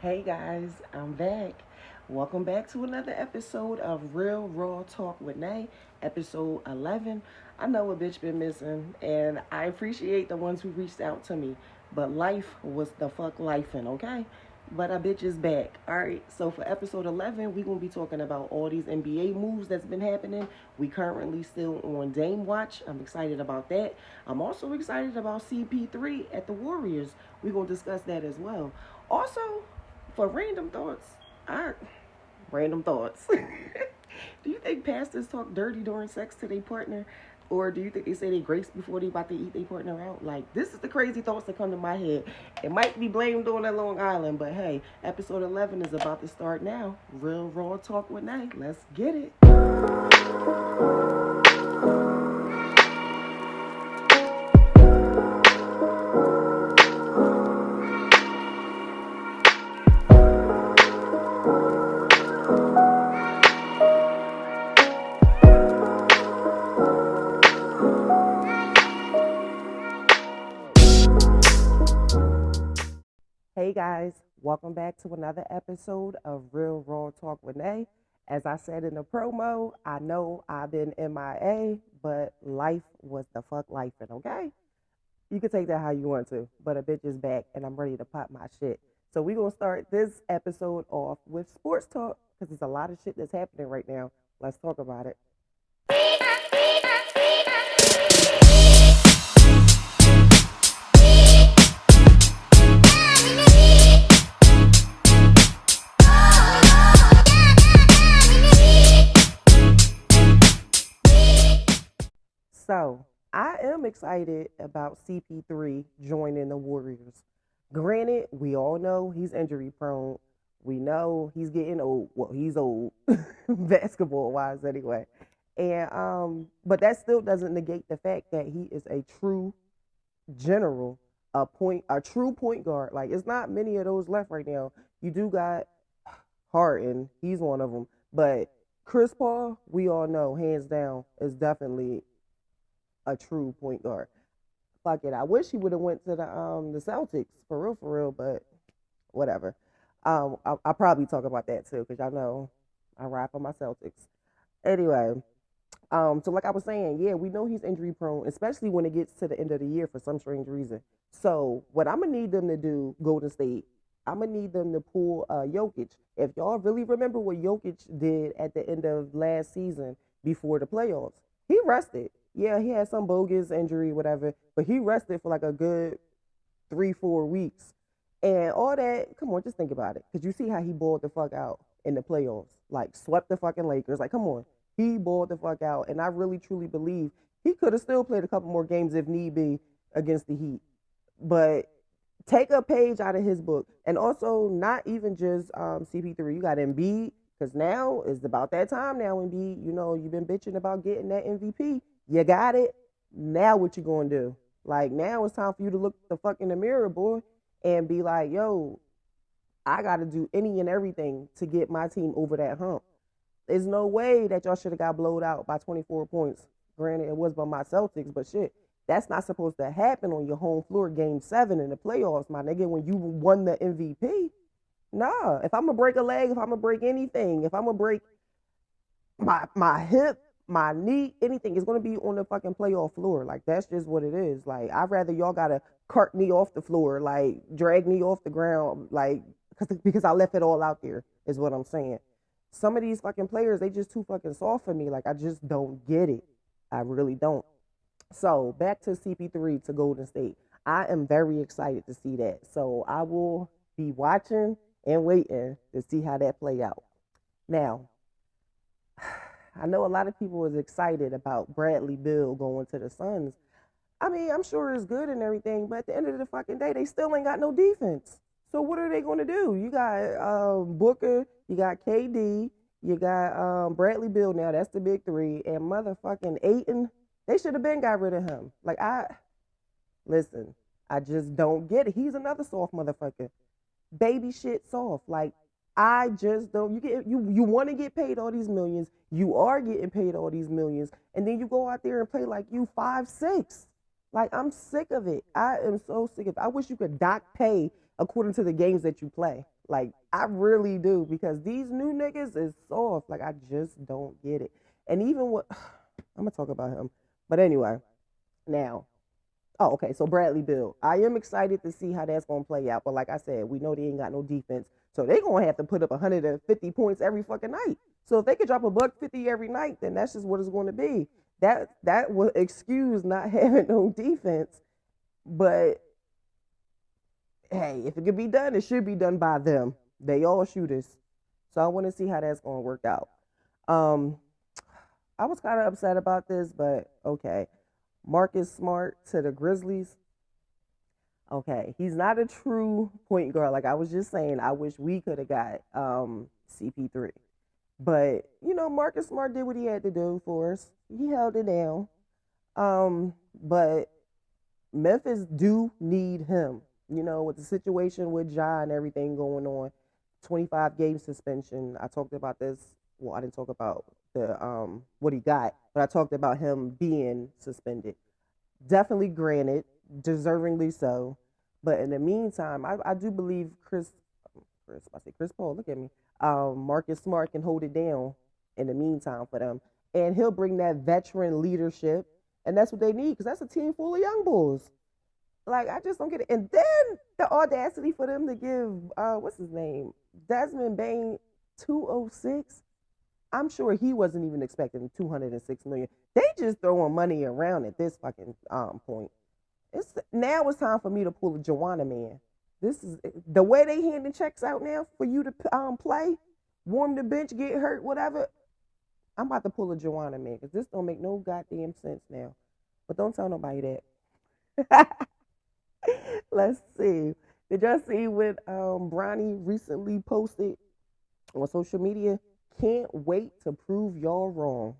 Hey guys, I'm back. Welcome back to another episode of Real Raw Talk with Nay, episode 11. I know a bitch been missing, and I appreciate the ones who reached out to me, but life was the fuck lifing, okay? But a bitch is back. Alright, so for episode 11, we're going to be talking about all these NBA moves that's been happening. We currently still on Dame Watch. I'm excited about that. I'm also excited about CP3 at the Warriors. We're going to discuss that as well. Also, for random thoughts, I random thoughts. Do you think pastors talk dirty during sex to their partner? Or do you think they say they grace before they about to eat their partner out? Like, this is the crazy thoughts that come to my head. It might be blamed on that Long Island, but hey, episode 11 is about to start now. Real Raw Talk with Nay. Let's get it. Hey guys, welcome back to another episode of Real Raw Talk with Nay. As I said in the promo, I know I've been MIA, but life was the fuck lifing, okay? You can take that how you want to, but a bitch is back and I'm ready to pop my shit. So we're going to start this episode off with sports talk because there's a lot of shit that's happening right now. Let's talk about it. So I am excited about CP3 joining the Warriors. Granted, we all know he's injury prone. We know he's getting old. Well, he's old, basketball wise anyway. And but that still doesn't negate the fact that he is a true general, a true point guard. Like it's not many of those left right now. You do got Harden, he's one of them. But Chris Paul, we all know, hands down, is definitely a true point guard. Fuck it. I wish he would have went to the Celtics for real, but whatever. I'll probably talk about that too because y'all know I ride for my Celtics. Anyway, so like I was saying, yeah, we know he's injury prone, especially when it gets to the end of the year for some strange reason. So what I'm gonna need them to do, Golden State, I'm gonna need them to pull Jokic. If y'all really remember what Jokic did at the end of last season before the playoffs, he rested. Yeah, he had some bogus injury, whatever, but he rested for like a good 3, 4 weeks. And all that, come on, just think about it. Because you see how he balled the fuck out in the playoffs. Like, swept the fucking Lakers. Like, come on. He balled the fuck out. And I really, truly believe he could have still played a couple more games if need be against the Heat. But take a page out of his book. And also, not even just CP3. You got Embiid. Because now it's about that time now, Embiid. You know, you've been bitching about getting that MVP. You got it. Now what you gonna do? Like now it's time for you to look the fuck in the mirror, boy, and be like, yo, I gotta do any and everything to get my team over that hump. There's no way that y'all should have got blowed out by 24 points. Granted, it was by my Celtics, but shit, that's not supposed to happen on your home floor, game 7 in the playoffs, my nigga, when you won the MVP. Nah, if I'm gonna break a leg, if I'm gonna break anything, if I'm gonna break my hip, my knee, anything is going to be on the fucking playoff floor. Like, that's just what it is. Like, I'd rather y'all got to cart me off the floor, like, drag me off the ground, like, because I left it all out there, is what I'm saying. Some of these fucking players, they just too fucking soft for me. Like, I just don't get it. I really don't. So, back to CP3 to Golden State. I am very excited to see that. So, I will be watching and waiting to see how that play out. Now, I know a lot of people was excited about Bradley Beal going to the Suns. I mean, I'm sure it's good and everything, but at the end of the fucking day, they still ain't got no defense. So what are they going to do? You got Booker, you got KD, you got Bradley Beal now. That's the big three. And motherfucking Ayton, they should have been got rid of him. Like, listen, I just don't get it. He's another soft motherfucker. Baby shit soft. Like, I just don't. You want to get paid all these millions. You are getting paid all these millions, and then you go out there and play like you 5'6". Like, I'm sick of it. I am so sick of it. I wish you could dock pay according to the games that you play. Like, I really do, because these new niggas is soft. Like, I just don't get it. And even what I'm gonna talk about him. But anyway, now, oh, okay. So Bradley Beal, I am excited to see how that's gonna play out. But like I said, we know they ain't got no defense, so they gonna have to put up 150 points every fucking night. So if they could drop a buck 50 every night, then that's just what it's going to be. That will excuse not having no defense. But hey, if it could be done, it should be done by them. They all shooters, so I want to see how that's gonna work out. Um, I was kind of upset about this, but okay. Marcus Smart to the Grizzlies. Okay, he's not a true point guard. Like I was just saying, I wish we could have got CP3. But Marcus Smart did what he had to do for us. He held it down. But Memphis do need him. With the situation with Ja and everything going on, 25 game suspension. I talked about this. Well, I didn't talk about the what he got, but I talked about him being suspended. Definitely granted, deservingly so. But in the meantime, I do believe Chris Paul, look at me. Marcus Smart can hold it down in the meantime for them. And he'll bring that veteran leadership. And that's what they need, because that's a team full of young bulls. Like, I just don't get it. And then the audacity for them to give, what's his name? Desmond Bane 206. I'm sure he wasn't even expecting 206 million. They just throwing money around at this fucking point. Now it's time for me to pull a Joanna man. This is the way they handing checks out now for you to play, warm the bench, get hurt, whatever. I'm about to pull a Joanna man, because this don't make no goddamn sense now. But don't tell nobody that. Let's see. Did y'all see what Bronny recently posted on social media? Can't wait to prove y'all wrong.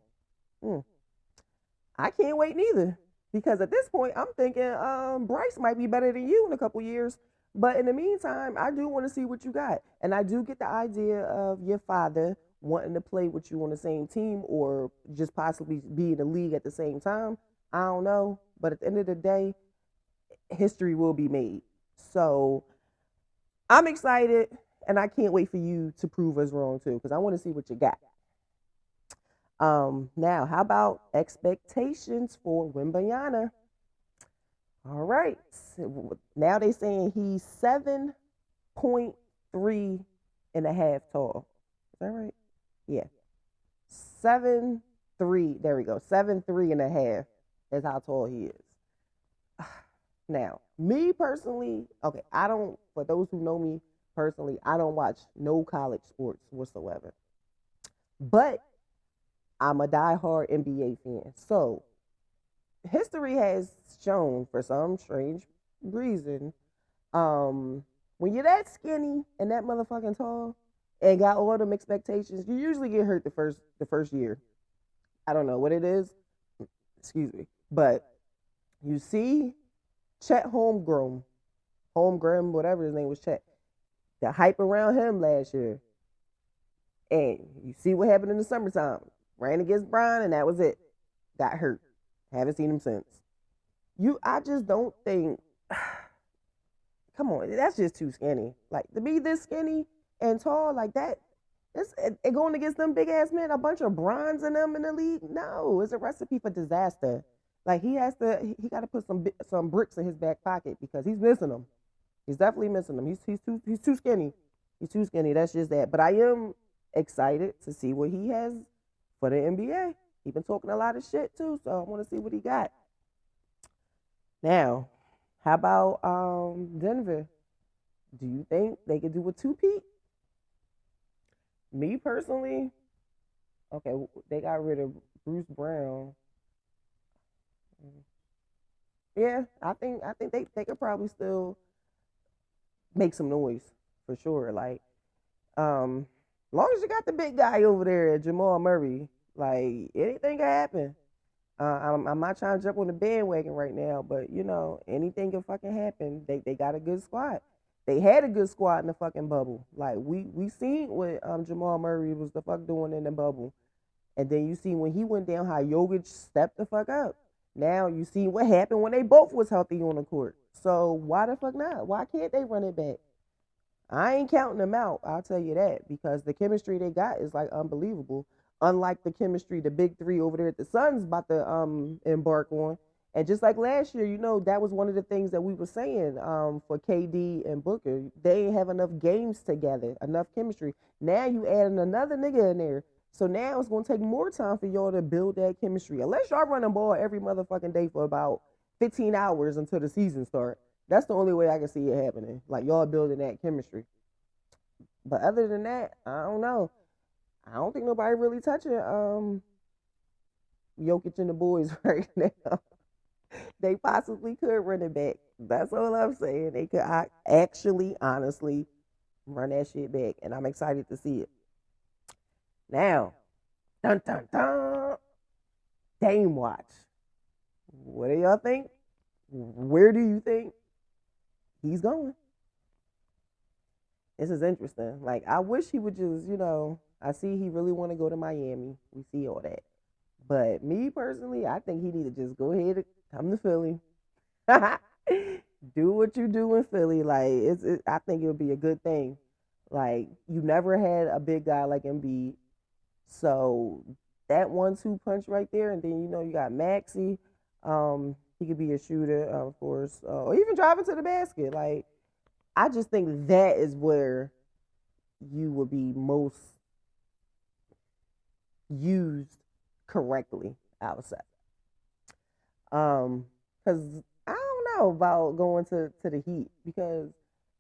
I can't wait neither, because at this point I'm thinking Bryce might be better than you in a couple years. But in the meantime, I do want to see what you got. And I do get the idea of your father wanting to play with you on the same team, or just possibly be in the league at the same time. I don't know. But at the end of the day, history will be made. So I'm excited, and I can't wait for you to prove us wrong too, because I want to see what you got. Now, how about expectations for Wembanyama? All right. So now they're saying he's 7.3 and a half tall. Is that right? Yeah. 7'3". There we go. 7'3" and a half is how tall he is. Now, me personally, okay, for those who know me personally, I don't watch no college sports whatsoever. But I'm a diehard NBA fan. So, history has shown, for some strange reason, when you're that skinny and that motherfucking tall and got all them expectations, you usually get hurt the first year. I don't know what it is. Excuse me. But you see Chet Holmgren, whatever his name was, Chet. The hype around him last year. And you see what happened in the summertime. Ran against Brian, and that was it. Got hurt. Haven't seen him since. I just don't think, come on, that's just too skinny. Like, to be this skinny and tall like that, it going against them big ass men, a bunch of bronze in them in the league. No, it's a recipe for disaster. Like, he got to put some bricks in his back pocket, because he's missing them. He's definitely missing them. He's too skinny. He's too skinny. That's just that. But I am excited to see what he has for the NBA. He's been talking a lot of shit too, so I want to see what he got. Now, how about Denver? Do you think they could do a two-peat? Me personally, okay, they got rid of Bruce Brown. Yeah, I think they could probably still make some noise for sure. Like, long as you got the big guy over there, Jamal Murray, like, anything can happen. I'm not trying to jump on the bandwagon right now, but anything can fucking happen. They got a good squad. They had a good squad in the fucking bubble. Like, we seen what Jamal Murray was the fuck doing in the bubble, and then you see when he went down how Jokic stepped the fuck up. Now you see what happened when they both was healthy on the court. So why the fuck not? Why can't they run it back? I ain't counting them out. I'll tell you that, because the chemistry they got is like unbelievable. Unlike the chemistry the big three over there at the Suns about to embark on. And just like last year, that was one of the things that we were saying for KD and Booker. They ain't have enough games together, enough chemistry. Now you adding another nigga in there. So now it's gonna take more time for y'all to build that chemistry. Unless y'all run the ball every motherfucking day for about 15 hours until the season starts. That's the only way I can see it happening. Like y'all building that chemistry. But other than that, I don't know. I don't think nobody really touching Jokic and the boys right now. They possibly could run it back. That's all I'm saying. They could actually, honestly, run that shit back, and I'm excited to see it. Now, dun dun dun, Dame watch. What do y'all think? Where do you think he's going? This is interesting. Like, I wish he would just, I see he really want to go to Miami. We see all that. But me personally, I think he need to just go ahead and come to Philly. Do what you do in Philly. Like, I think it would be a good thing. Like, you never had a big guy like Embiid. So that 1-2 punch right there, and then you got Maxey. He could be a shooter, of course, or even driving to the basket. Like, I just think that is where you would be most used correctly, I would say. Because I don't know about going to the Heat, because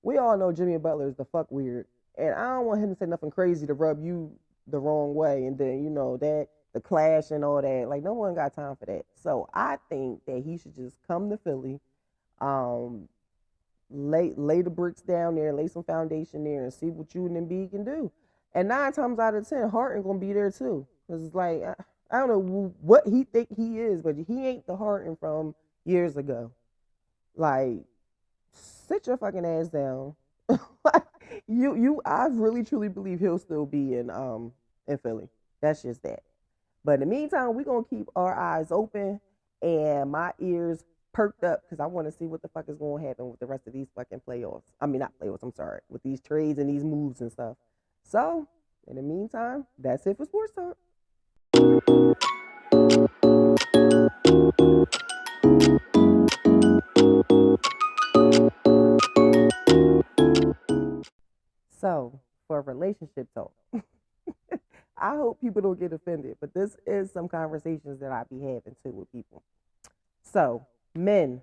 we all know Jimmy Butler is the fuck weird, and I don't want him to say nothing crazy to rub you the wrong way, and then that the clash and all that. Like, no one got time for that. So I think that he should just come to Philly, lay the bricks down there, lay some foundation there, and see what you and Embiid can do. And 9 times out of 10, Harden gonna be there too, because it's like, I don't know what he think he is, but he ain't the Harden from years ago. Like, sit your fucking ass down. I really truly believe he'll still be in Philly. That's just that. But in the meantime, we're gonna keep our eyes open and my ears perked up, because I want to see what the fuck is going to happen with the rest of these fucking playoffs. I mean, not playoffs, I'm sorry. With these trades and these moves and stuff. So, in the meantime, that's it for Sports Talk. So, for relationship talk, I hope people don't get offended, but this is some conversations that I be having too with people. So, men,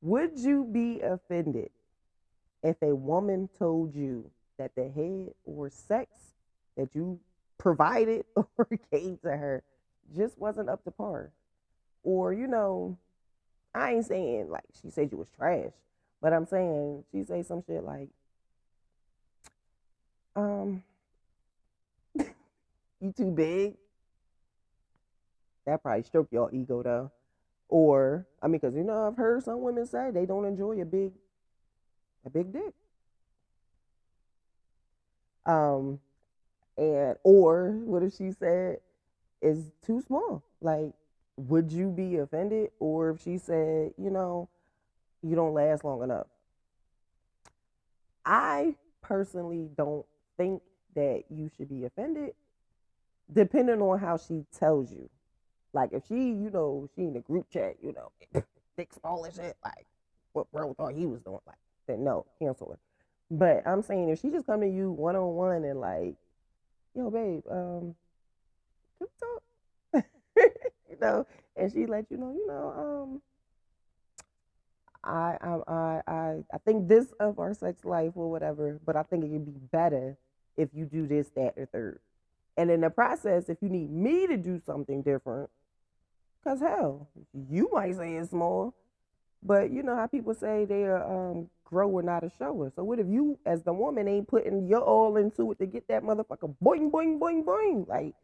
would you be offended if a woman told you that the head or sex that you provided or gave to her just wasn't up to par? Or, I ain't saying like she said you was trash, but I'm saying she say some shit like, you too big. That probably stroke your ego though. Or, I mean, because I've heard some women say they don't enjoy a big dick. And or what if she said is too small? Like, would you be offended? Or if she said, you don't last long enough? I personally don't think that you should be offended, depending on how she tells you. Like, if she, she in the group chat, thick, small and shit, like, what bro thought he was doing, like, then no, cancel her. But I'm saying, if she just come to you one-on-one and like, yo, babe, can we talk? And she let you know, I think this of our sex life or whatever, but I think it could be better if you do this, that, or third. And in the process, if you need me to do something different, because hell, you might say it's small, but you know how people say they're a grower, not a shower. So what if you, as the woman, ain't putting your all into it to get that motherfucker boing, boing, boing, boing? Like,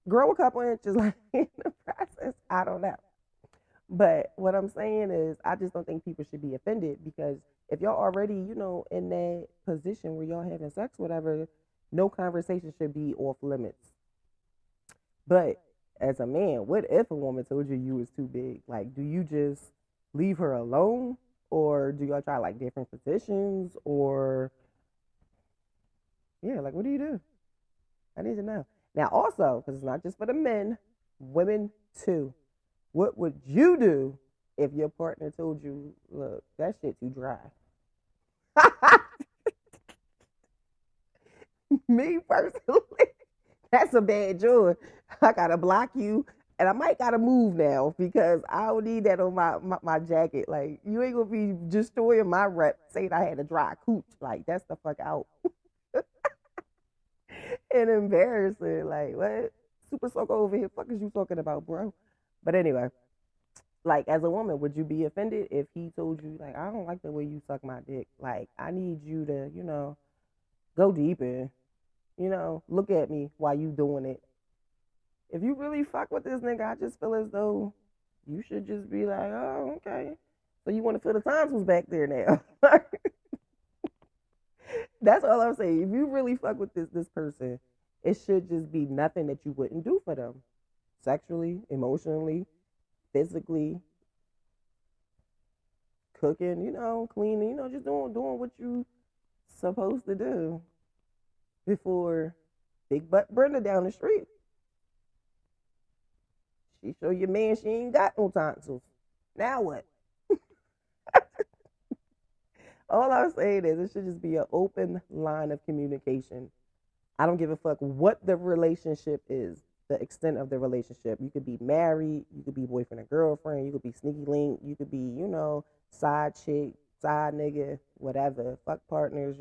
grow a couple inches, like, in the process. I don't know. But what I'm saying is, I just don't think people should be offended, because if y'all already, in that position where y'all having sex, whatever, no conversation should be off limits. But as a man, what if a woman told you was too big? Like, do you just leave her alone? Or do y'all try like different positions? Or yeah, like what do you do? I need to know. Now also, because it's not just for the men, women too. What would you do if your partner told you, look, that shit too dry? Me personally, that's a bad joy. I gotta block you, and I might gotta move now because I don't need that on my jacket. Like, you ain't gonna be destroying my rep saying I had a dry cooch. Like, that's the fuck out. And embarrassing. Like, what? Super soaker over here. Fuck is you talking about, bro? But anyway, like, as a woman, would you be offended if he told you, like, I don't like the way you suck my dick? Like, I need you to, go deeper. Look at me while you doing it. If you really fuck with this nigga, I just feel as though you should just be like, oh, okay. So you want to feel the tonsils back there now. That's all I'm saying. If you really fuck with this person, it should just be nothing that you wouldn't do for them. Sexually, emotionally, physically, cooking, cleaning, just doing what you supposed to do before Big Butt Brenda down the street. She show your man she ain't got no tonsils. Now what? All I'm saying is it should just be an open line of communication. I don't give a fuck what the relationship is, the extent of the relationship. You could be married, you could be boyfriend and girlfriend, you could be sneaky link, you could be, side chick, side nigga, whatever, fuck partners,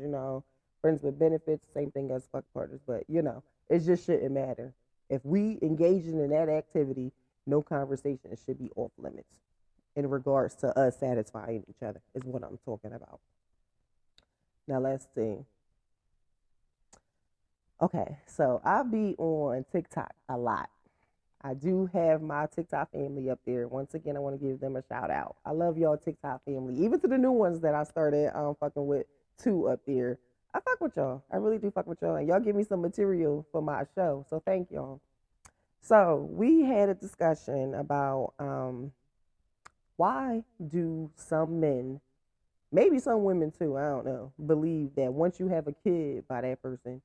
friends with benefits, same thing as fuck partners. But, it just shouldn't matter. If we engaging in that activity, no conversation should be off limits in regards to us satisfying each other, is what I'm talking about. Now, let's see. Okay, so I'll be on TikTok a lot. I do have my TikTok family up there. Once again, I want to give them a shout out. I love y'all TikTok family. Even to the new ones that I started fucking with too up there. I fuck with y'all. I really do fuck with y'all. And y'all give me some material for my show. So thank y'all. So we had a discussion about why do some men, maybe some women too, I don't know, believe that once you have a kid by that person,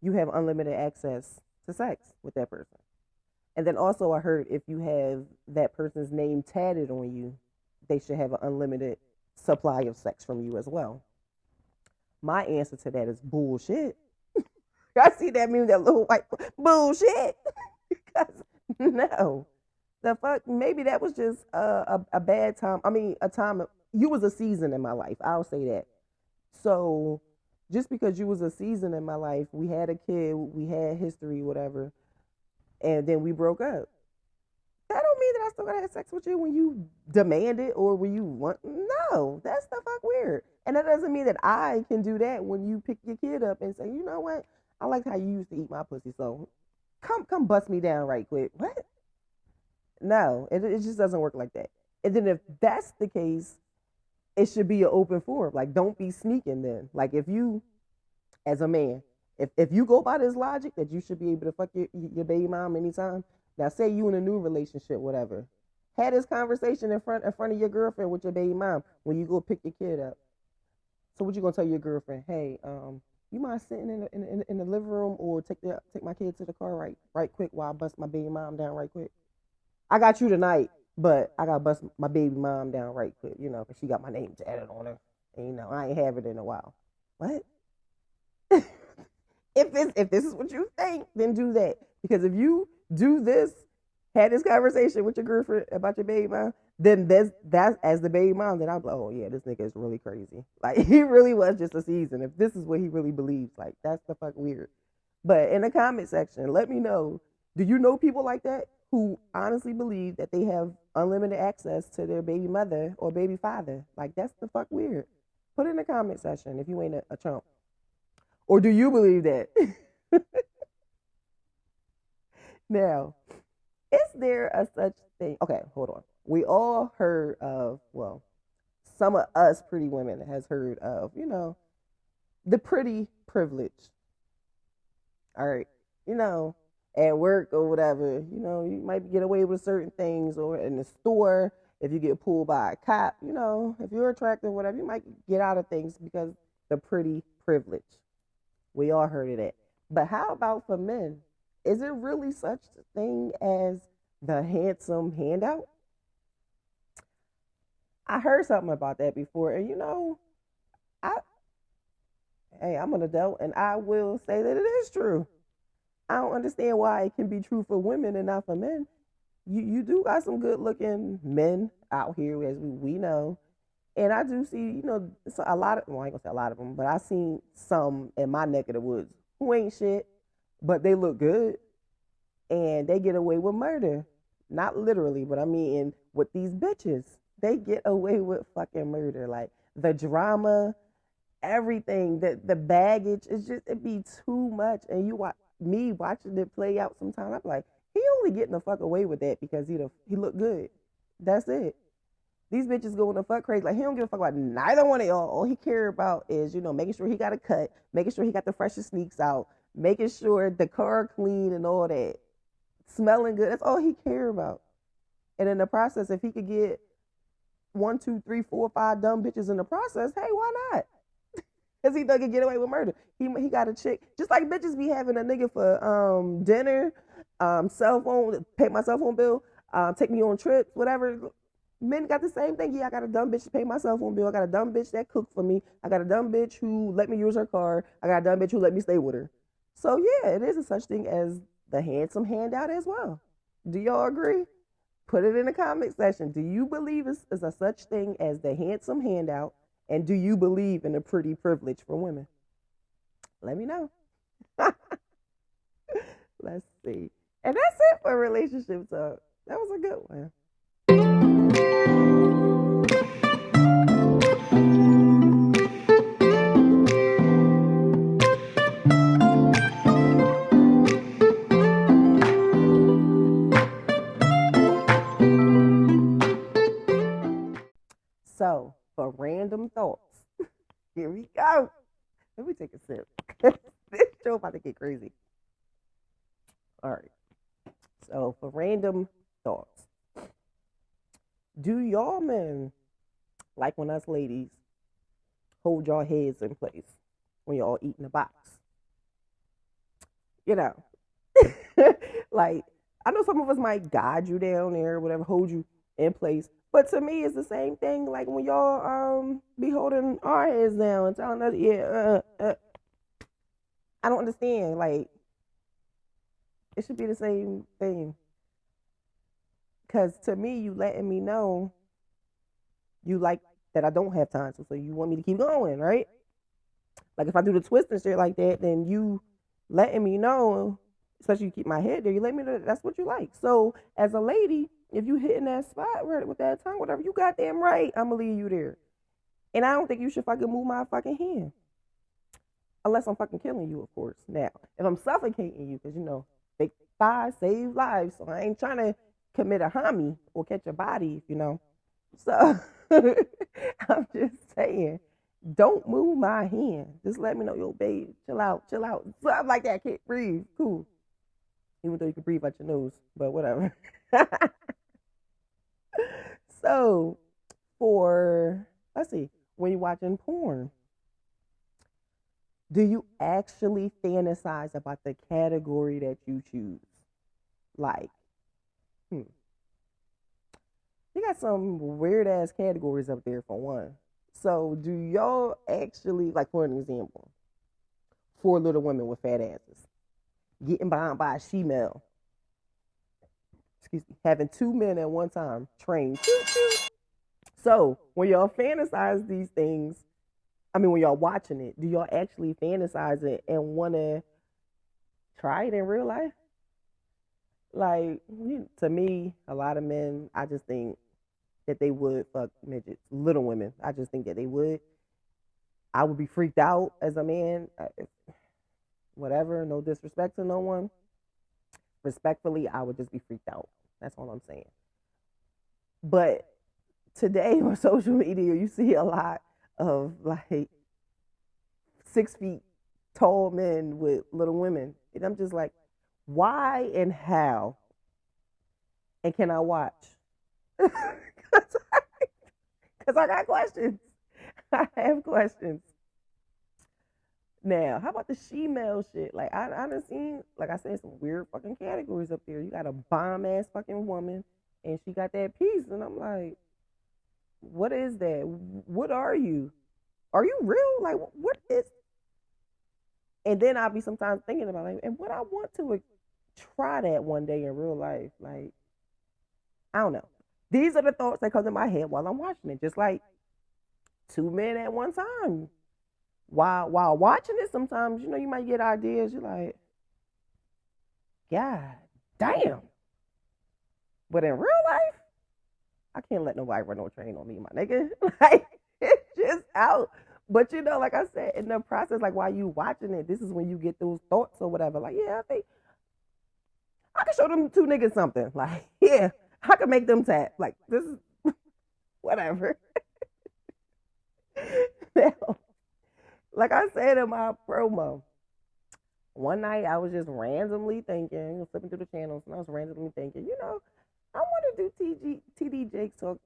you have unlimited access to sex with that person. And then also I heard if you have that person's name tatted on you, they should have an unlimited supply of sex from you as well. My answer to that is bullshit. I see that meme, that little white bullshit. Because no, the fuck, maybe that was just a bad time. I mean, a time, you was a season in my life. I'll say that. So just because you was a season in my life, we had a kid, we had history, whatever, and then we broke up. That don't mean that I still gotta have sex with you when you demand it or when you want. No, that's the fuck weird. And that doesn't mean that I can do that when you pick your kid up and say, you know what? I like how you used to eat my pussy, so come bust me down right quick. What? No, it just doesn't work like that. And then if that's the case, it should be an open forum. Like, don't be sneaking then. Like, if you, as a man, if you go by this logic that you should be able to fuck your baby mom anytime, now say you in a new relationship, whatever, had this conversation in front of your girlfriend with your baby mom when you go pick your kid up. So what you gonna tell your girlfriend? Hey, you mind sitting in the living room or take my kid to the car right quick while I bust my baby mom down right quick? I got you tonight, but I gotta bust my baby mom down right quick, because she got my name tatted on her, and I ain't have it in a while. What? If this is what you think, then do that. Because if you do this, had this conversation with your girlfriend about your baby mom, then that's as the baby mom, then I'm like, oh yeah, this nigga is really crazy. Like, he really was just a season. If this is what he really believes, like, that's the fuck weird. But in the comment section, let me know, do you know people like that who honestly believe that they have unlimited access to their baby mother or baby father? Like, that's the fuck weird. Put it in the comment section if you ain't a chump. Or do you believe that? Now, is there a such thing? Okay, hold on. We all heard of, well, some of us pretty women has heard of, the pretty privilege. All right. At work or whatever, you might get away with certain things, or in the store, if you get pulled by a cop, you know, if you're attractive, whatever, you might get out of things because the pretty privilege. We all heard of that. But how about for men? Is it really such a thing as the handsome handout? I heard something about that before, and you know, I hey, I'm an adult, and I will say that it is true. I don't understand why it can be true for women and not for men. You do got some good looking men out here, as we know, and I do see, you know, a lot of, well, I ain't gonna say a lot of them, but I seen some in my neck of the woods who ain't shit, but they look good and they get away with murder. Not literally, but I mean, with these bitches, they get away with fucking murder. Like the drama, everything, the baggage, it's just, it be too much. And you watch me watching it play out sometimes, I'm like, he only getting the fuck away with that because he look good. That's it. These bitches going to fuck crazy. Like, he don't give a fuck about neither one of y'all. All he care about is, you know, making sure he got a cut, making sure he got the freshest sneaks out, making sure the car clean and all that. Smelling good. That's all he care about. And in the process, if he could get 1, 2, 3, 4, 5 dumb bitches in the process, hey, why not? Because he doesn't get away with murder. He got a chick. Just like bitches be having a nigga for dinner, cell phone, pay my cell phone bill, take me on trips, whatever. Men got the same thing. Yeah, I got a dumb bitch to pay my cell phone bill. I got a dumb bitch that cooked for me. I got a dumb bitch who let me use her car. I got a dumb bitch who let me stay with her. So yeah, it is a such thing as the handsome handout as well. Do y'all agree? Put it in the comment section. Do you believe it's a such thing as the handsome handout? And do you believe in the pretty privilege for women? Let me know. Let's see. And that's it for relationship talk. That was a good one. So, for random thoughts, here we go. Let me take a sip. This show about to get crazy. All right. So, for random thoughts, do y'all men, like when us ladies, hold y'all heads in place when y'all eat in the box? You know, like, I know some of us might guide you down there, or whatever, hold you in place. But to me, it's the same thing. Like when y'all be holding our heads down and telling us, yeah, I don't understand. Like, it should be the same thing. Because to me, you letting me know you like that I don't have time, so you want me to keep going, right? Like if I do the twist and shit like that, then you letting me know, especially you keep my head there, you let me know that's what you like. So as a lady, if you hitting that spot right with that tongue, whatever, you goddamn right, I'm gonna leave you there. And I don't think you should fucking move my fucking hand. Unless I'm fucking killing you, of course. Now, if I'm suffocating you, because you know, big thighs save lives, so I ain't trying to commit a homie or catch a body, you know. So I'm just saying, don't move my hand. Just let me know, yo, babe, chill out. Something like that, can't breathe. Cool. Even though you can breathe out your nose, but whatever. So, let's see, when you're watching porn, do you actually fantasize about the category that you choose? Like, you got some weird ass categories up there for one. So, do y'all actually, like for an example, 4 little women with fat asses, getting bombed by a she-male, having 2 men at one time, trained. So when y'all fantasize these things, I mean, when y'all watching it, do y'all actually fantasize it and want to try it in real life? Like, to me, a lot of men, I just think that they would fuck midgets, little women. I just think that they would. I would be freaked out as a man. Whatever, no disrespect to no one. Respectfully, I would just be freaked out. That's all I'm saying. But today on social media, you see a lot of like 6 feet tall men with little women. And I'm just like, why and how? And can I watch? Because I got questions. I have questions. Now, how about the she-male shit? Like, I done seen, like I said, some weird fucking categories up there. You got a bomb ass fucking woman, and she got that piece, and I'm like, what is that? What are you? Are you real? Like, what is? And then I'll be sometimes thinking about like, and what I want to try that one day in real life. Like, I don't know. These are the thoughts that come to my head while I'm watching it. Just like two men at one time. While watching it, sometimes you might get ideas. You're like, God damn. But in real life, I can't let nobody run no train on me, my nigga. Like, it's just out. But like I said, in the process, like while you watching it, this is when you get those thoughts or whatever. Like, yeah, I think I can show them two niggas something. Like, yeah, I can make them tap. Like, this is whatever. Now, like I said in my promo, one night I was just randomly thinking, flipping through the channels, and I was randomly thinking, I want to do TD Jakes talk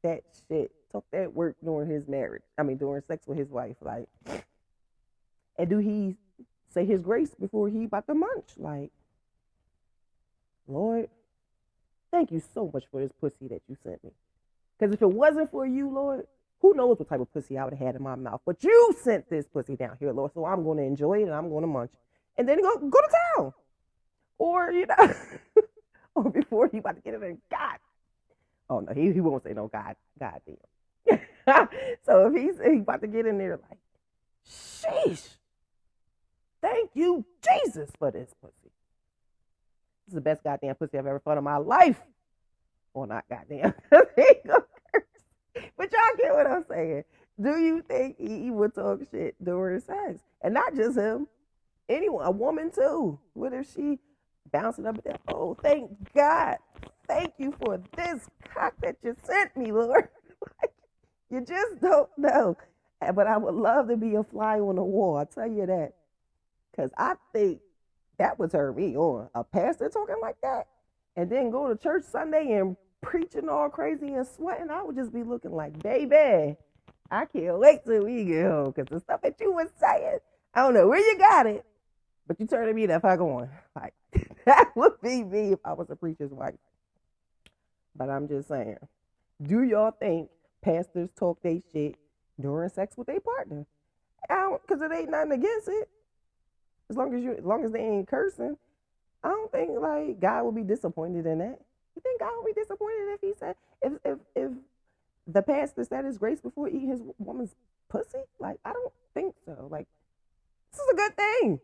that shit, talk that work during his marriage. I mean, during sex with his wife, like, and do he say his grace before he about to munch? Like, Lord, thank you so much for this pussy that you sent me. Because if it wasn't for you, Lord, who knows what type of pussy I would have had in my mouth. But you sent this pussy down here, Lord, so I'm going to enjoy it and I'm going to munch. And then go to town. Or, or before he about to get it in, God. Oh, no, he won't say no, God damn. So if he's about to get in there like, sheesh, thank you, Jesus, for this pussy. This is the best goddamn pussy I've ever felt in my life. Or not goddamn. But y'all get what I'm saying. Do you think he would talk shit during sex? And not just him. Anyone, a woman too. What if she bouncing up and down? Oh, thank God. Thank you for this cock that you sent me, Lord. You just don't know. But I would love to be a fly on the wall. I tell you that. Because I think that would turn me on. A pastor talking like that. And then go to church Sunday and preaching all crazy and sweating. I would just be looking like, baby, I can't wait till we get home. Because the stuff that you was saying, I don't know where you got it. But you turning me the fuck on. Like, that would be me if I was a preacher's wife. But I'm just saying, do y'all think pastors talk they shit during sex with their partner? Because it ain't nothing against it. As long as they ain't cursing, I don't think like God will be disappointed in that. You think God will be disappointed if he said if the pastor said his grace before eating his woman's pussy? Like, I don't think so. Like, this is a good thing.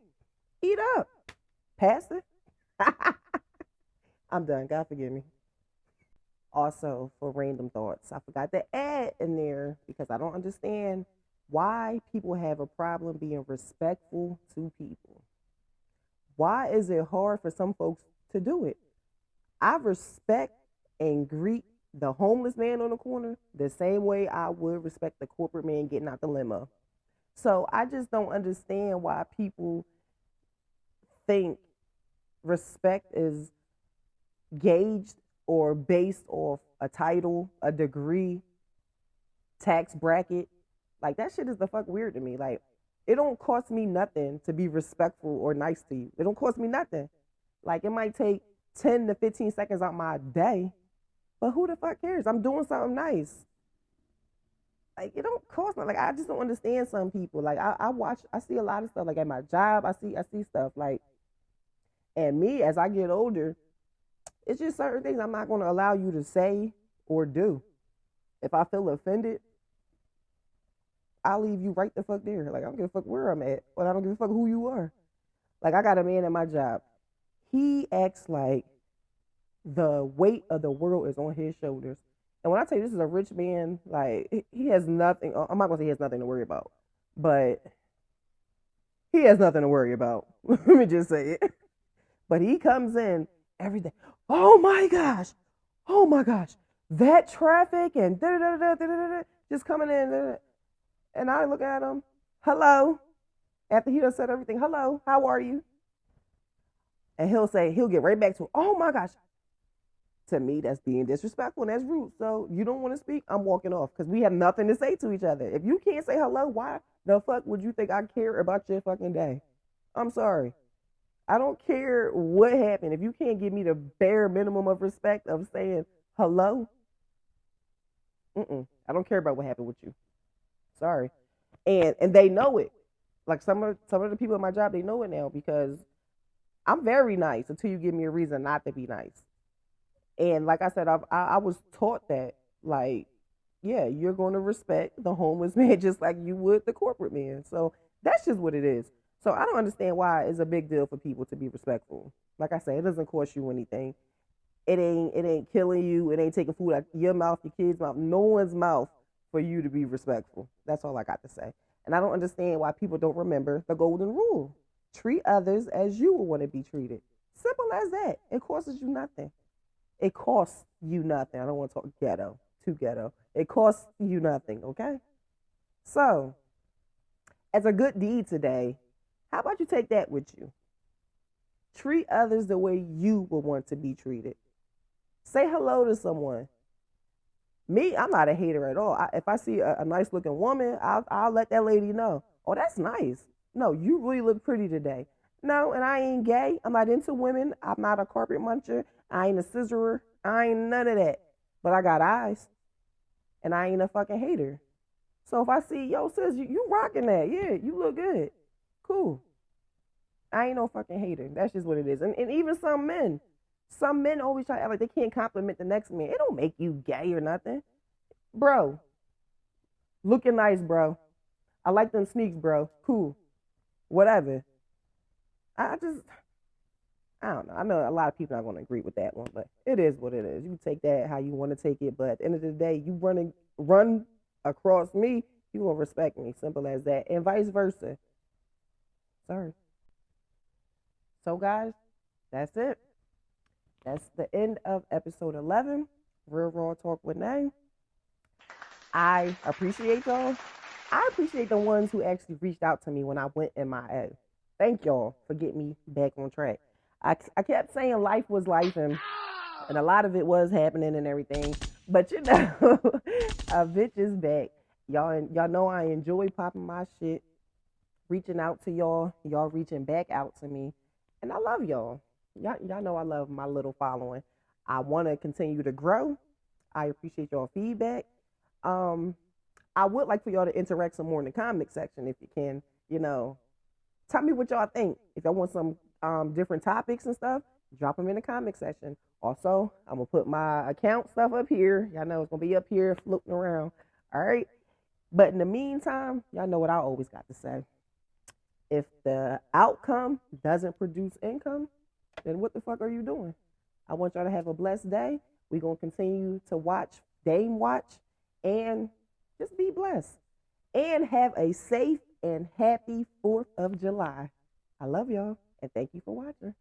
Eat up, pastor. I'm done. God forgive me. Also, for random thoughts, I forgot to add in there because I don't understand why people have a problem being respectful to people. Why is it hard for some folks to do it? I respect and greet the homeless man on the corner the same way I would respect the corporate man getting out the limo. So I just don't understand why people think respect is gauged or based off a title, a degree, tax bracket. Like, that shit is the fuck weird to me. Like, it don't cost me nothing to be respectful or nice to you. It don't cost me nothing. Like, it might take 10 to 15 seconds out my day, but who the fuck cares? I'm doing something nice. Like, it don't cost me. Like, I just don't understand some people. Like, I see a lot of stuff. Like, at my job, I see stuff. Like, and me, as I get older, it's just certain things I'm not going to allow you to say or do. If I feel offended, I'll leave you right the fuck there. Like, I don't give a fuck where I'm at, but I don't give a fuck who you are. Like, I got a man at my job. He acts like the weight of the world is on his shoulders. And when I tell you this is a rich man, like, he has nothing. I'm not going to say he has nothing to worry about, but he has nothing to worry about. Let me just say it. But he comes in every day. Oh my gosh. That traffic and just coming in. And I look at him. Hello. After he done said everything. Hello. How are you? And he'll get right back to, oh my gosh. To me, that's being disrespectful and that's rude. So you don't want to speak, I'm walking off because we have nothing to say to each other. If you can't say hello, why the fuck would you think I care about your fucking day? I'm sorry. I don't care what happened. If you can't give me the bare minimum of respect of saying hello, I don't care about what happened with you. Sorry. And they know it. Like some of the people at my job, they know it now because I'm very nice until you give me a reason not to be nice. And like I said, I was taught that, like, yeah, you're going to respect the homeless man just like you would the corporate man. So that's just what it is. So I don't understand why it's a big deal for people to be respectful. Like I said, it doesn't cost you anything. It ain't killing you. It ain't taking food out your mouth, your kids' mouth, no one's mouth for you to be respectful. That's all I got to say. And I don't understand why people don't remember the golden rule. Treat others as you would want to be treated. Simple as that. It costs you nothing. It costs you nothing. I don't want to talk ghetto, too ghetto. It costs you nothing, okay? So, as a good deed today, how about you take that with you? Treat others the way you would want to be treated. Say hello to someone. Me, I'm not a hater at all. If I see a nice looking woman, I'll let that lady know. Oh, that's nice. No, you really look pretty today. No, and I ain't gay. I'm not into women. I'm not a carpet muncher. I ain't a scissorer. I ain't none of that. But I got eyes. And I ain't a fucking hater. So if I see, yo, sis, you rocking that. Yeah, you look good. Cool. I ain't no fucking hater. That's just what it is. And even some men always try to act like they can't compliment the next man. It don't make you gay or nothing. Bro, looking nice, bro. I like them sneaks, bro. Cool. Whatever. I don't know. I know a lot of people are not going to agree with that one, but it is what it is. You take that how you want to take it, but at the end of the day, you run across me, you will respect me. Simple as that. And vice versa. Sorry. So, guys, that's it. That's the end of episode 11, Real Raw Talk with Nay. I appreciate y'all. I appreciate the ones who actually reached out to me when I went MIA. Thank y'all for getting me back on track. I kept saying life was life, and a lot of it was happening and everything. But you know, a bitch is back. Y'all know I enjoy popping my shit, reaching out to y'all reaching back out to me. And I love y'all. Y'all know I love my little following. I want to continue to grow. I appreciate y'all feedback. I would like for y'all to interact some more in the comment section if you can. You know, tell me what y'all think. If y'all want some different topics and stuff, drop them in the comment section. Also, I'm going to put my account stuff up here. Y'all know it's going to be up here floating around. All right. But in the meantime, y'all know what I always got to say. If the outcome doesn't produce income, then what the fuck are you doing? I want y'all to have a blessed day. We're going to continue to watch Dame Watch and just be blessed. And have a safe and happy 4th of July. I love y'all and thank you for watching.